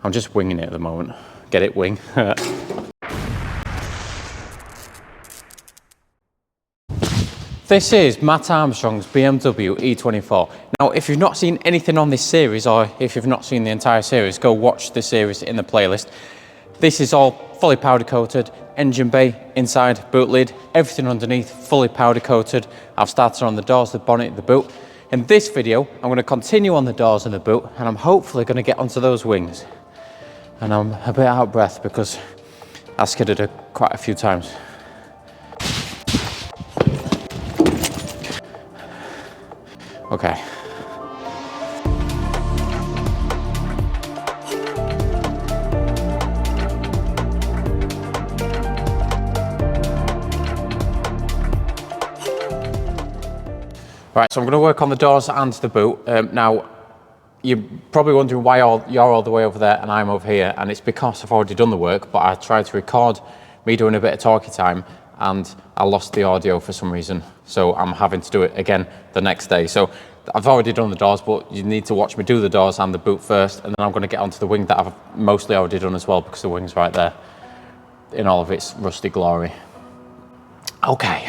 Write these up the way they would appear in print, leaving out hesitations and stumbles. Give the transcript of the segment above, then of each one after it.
I'm just winging it at the moment. Get it, wing. This is Mat Armstrong's BMW E24. Now, if you've not seen anything on this series, or if you've not seen the entire series, go watch the series in the playlist. This is all fully powder coated, engine bay, inside, boot lid, everything underneath, fully powder coated. I've started on the doors, the bonnet, the boot. In this video, I'm going to continue on the doors and the boot, and I'm hopefully going to get onto those wings. And I'm a bit out of breath because I skidded it quite a few times. Okay. Right, so I'm going to work on the doors and the boot. Now, you're probably wondering why you're all the way over there and I'm over here, and it's because I've already done the work, but I tried to record me doing a bit of talkie time and I lost the audio for some reason. So I'm having to do it again the next day. So I've already done the doors, but you need to watch me do the doors and the boot first, and then I'm going to get onto the wing that I've mostly already done as well, because the wing's right there in all of its rusty glory. Okay.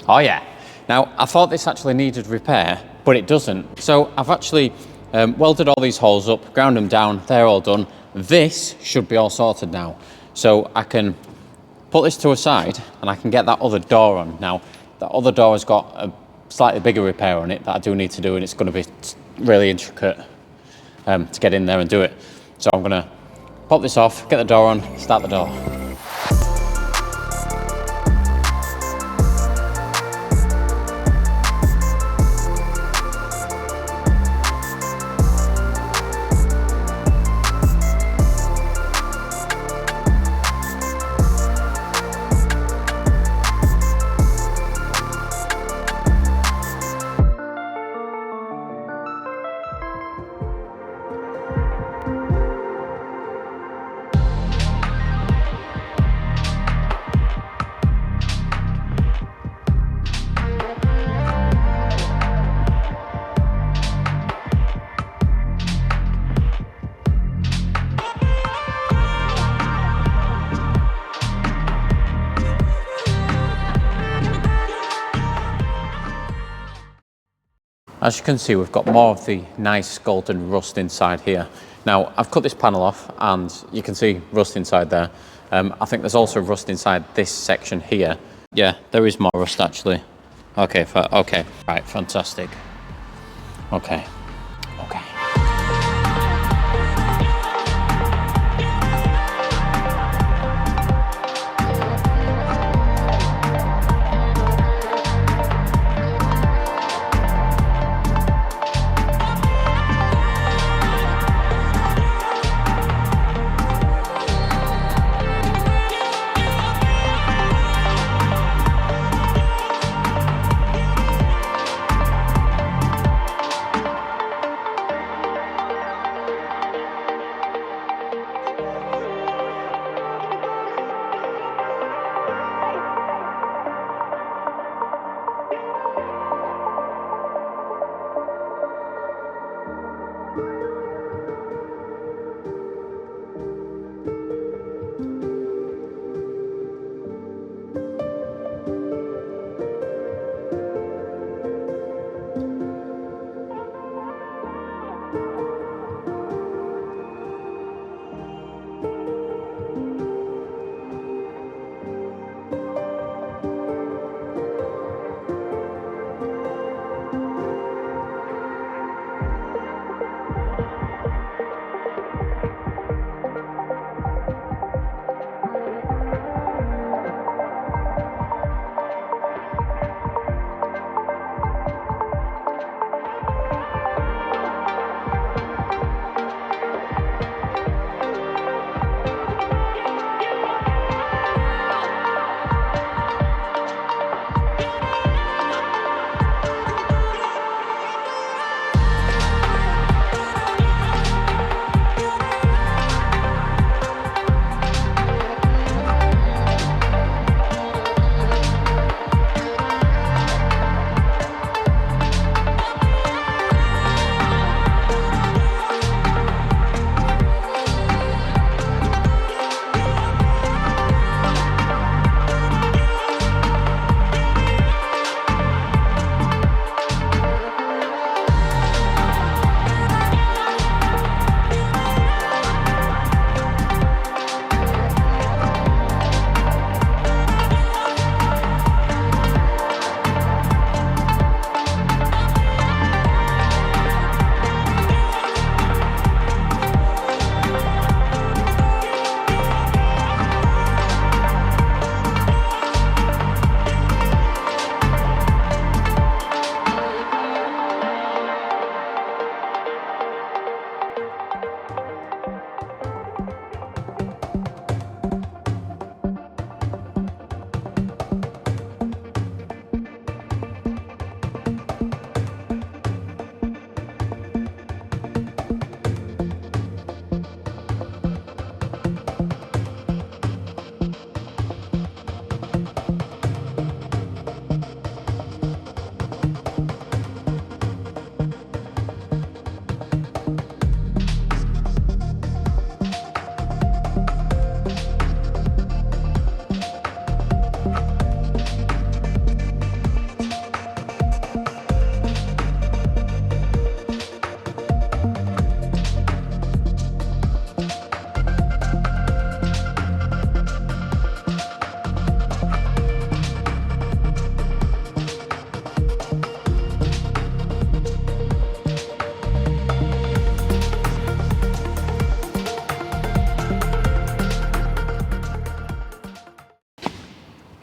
Oh yeah. Now, I thought this actually needed repair, but it doesn't. So I've actually welded all these holes up, ground them down, they're all done. This should be all sorted now. So I can put this to a side and I can get that other door on. Now, that other door has got a slightly bigger repair on it that I do need to do, and it's going to be really intricate to get in there and do it. So I'm going to pop this off, get the door on, start the door. As you can see, we've got more of the nice golden rust inside here. Now, I've cut this panel off and you can see rust inside there. I think there's also rust inside this section here. Yeah, there is more rust actually. Okay, okay, right, fantastic. Okay.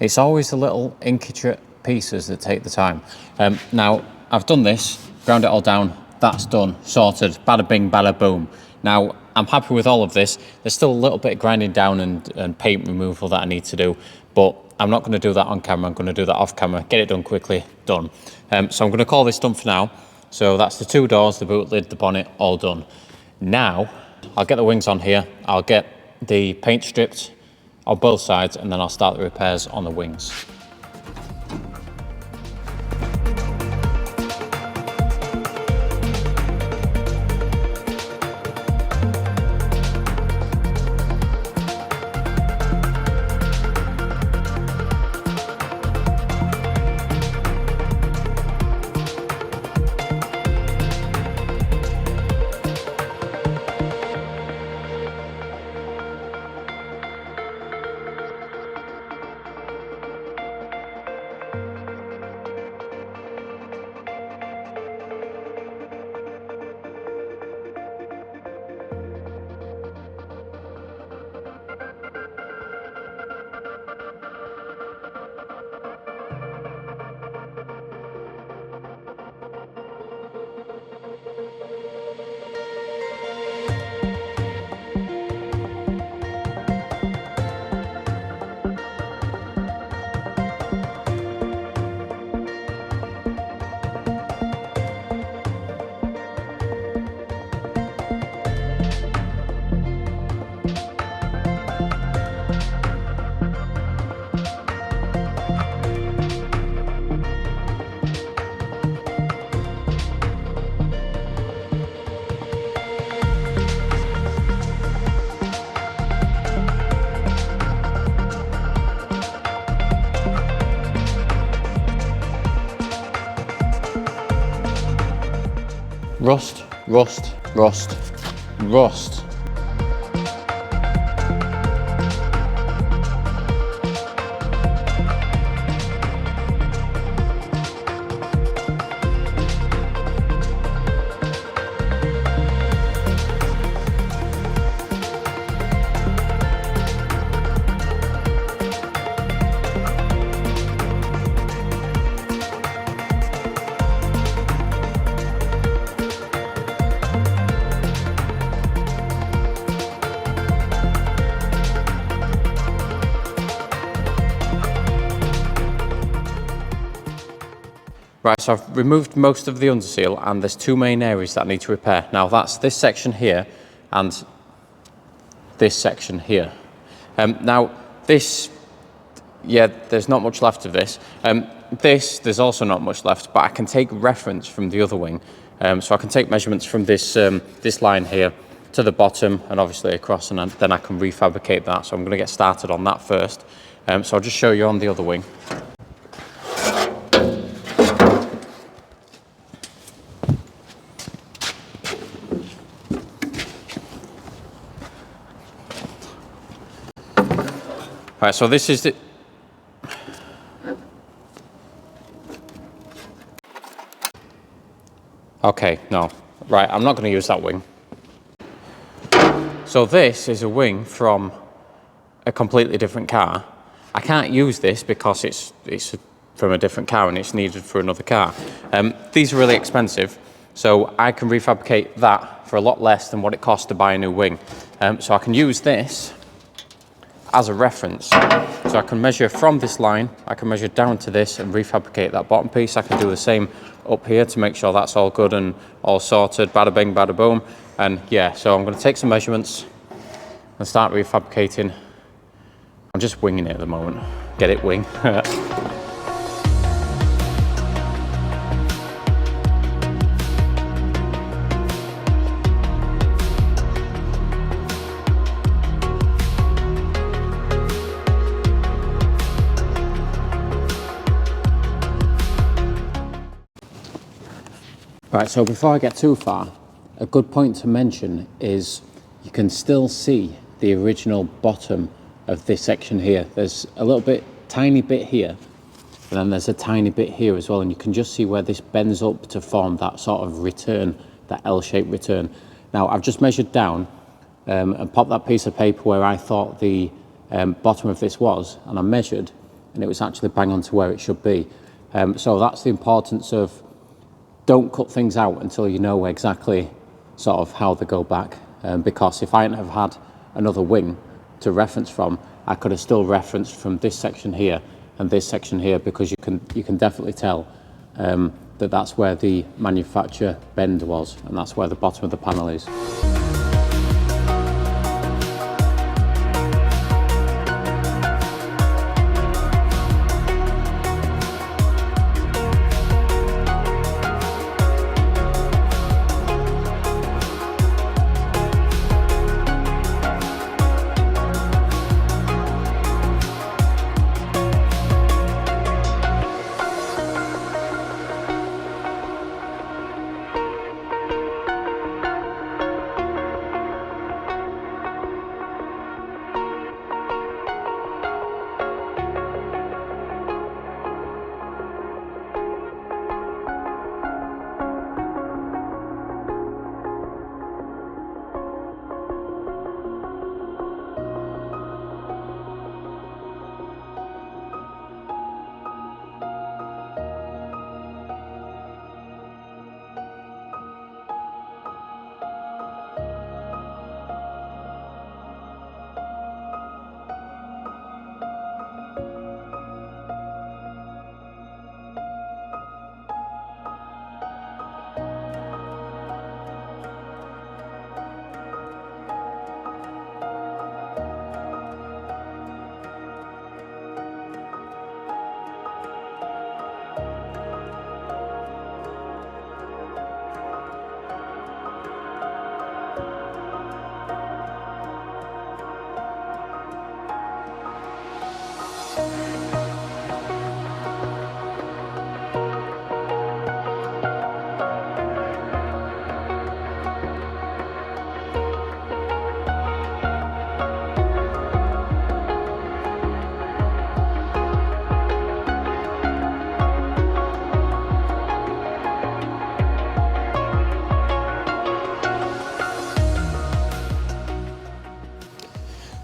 It's always the little intricate pieces that take the time. Now, I've done this, ground it all down, that's done, sorted, bada bing, bada boom. Now, I'm happy with all of this. There's still a little bit of grinding down and paint removal that I need to do, but I'm not going to do that on camera. I'm going to do that off camera, get it done quickly, done. So I'm going to call this done for now. So that's the 2 doors, the boot lid, the bonnet, all done. Now, I'll get the wings on here. I'll get the paint stripped on both sides, and then I'll start the repairs on the wings. Rust, rust, rust, rust. Right, so I've removed most of the underseal, and there's 2 main areas that I need to repair. Now that's this section here and this section here. Now this, yeah, there's not much left of this. There's also not much left, but I can take reference from the other wing. So I can take measurements from this, this line here to the bottom and obviously across, and then I can refabricate that. So I'm going to get started on that first. So I'll just show you on the other wing. Right, so this is the... Okay, no. Right, I'm not going to use that wing. So this is a wing from a completely different car. I can't use this because it's from a different car and it's needed for another car. These are really expensive, so I can refabricate that for a lot less than what it costs to buy a new wing. So I can use this as a reference. So I can measure from this line, I can measure down to this and refabricate that bottom piece. I can do the same up here to make sure that's all good and all sorted, bada bing, bada boom. And yeah, so I'm going to take some measurements and start refabricating. I'm just winging it at the moment. Get it, wing. Right, so before I get too far, a good point to mention is you can still see the original bottom of this section here. There's a little bit, tiny bit here, and then there's a tiny bit here as well, and you can just see where this bends up to form that sort of return, that L-shaped return. Now, I've just measured down and popped that piece of paper where I thought the bottom of this was, and I measured, and it was actually bang on to where it should be. So that's the importance of don't cut things out until you know exactly sort of how they go back. Because if I hadn't have had another wing to reference from, I could have still referenced from this section here and this section here, because you can definitely tell that's where the manufacturer bend was, and that's where the bottom of the panel is.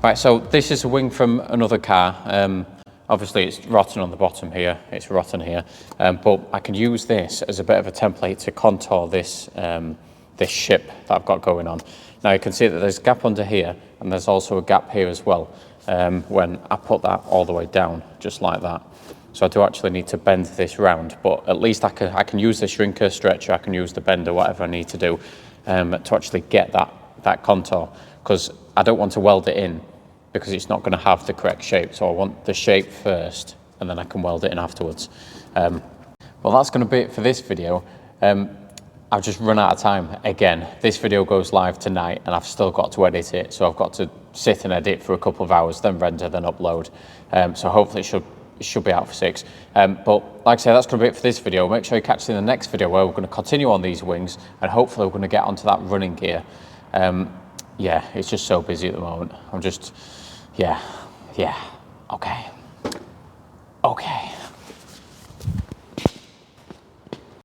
Right, so this is a wing from another car. Obviously it's rotten on the bottom here, it's rotten here, but I can use this as a bit of a template to contour this, this ship that I've got going on. Now you can see that there's a gap under here, and there's also a gap here as well, when I put that all the way down, just like that. So I do actually need to bend this round, but at least I can use the shrinker, stretcher, I can use the bender, whatever I need to do, to actually get that contour, because I don't want to weld it in because it's not going to have the correct shape. So I want the shape first, and then I can weld it in afterwards. Well, that's going to be it for this video. I've just run out of time again. This video goes live tonight, and I've still got to edit it. So I've got to sit and edit for a couple of hours, then render, then upload. So hopefully it should be out for 6. But like I say, that's going to be it for this video. Make sure you catch in the next video where we're going to continue on these wings, and hopefully we're going to get onto that running gear. Yeah, it's just so busy at the moment. I'm just, yeah, okay.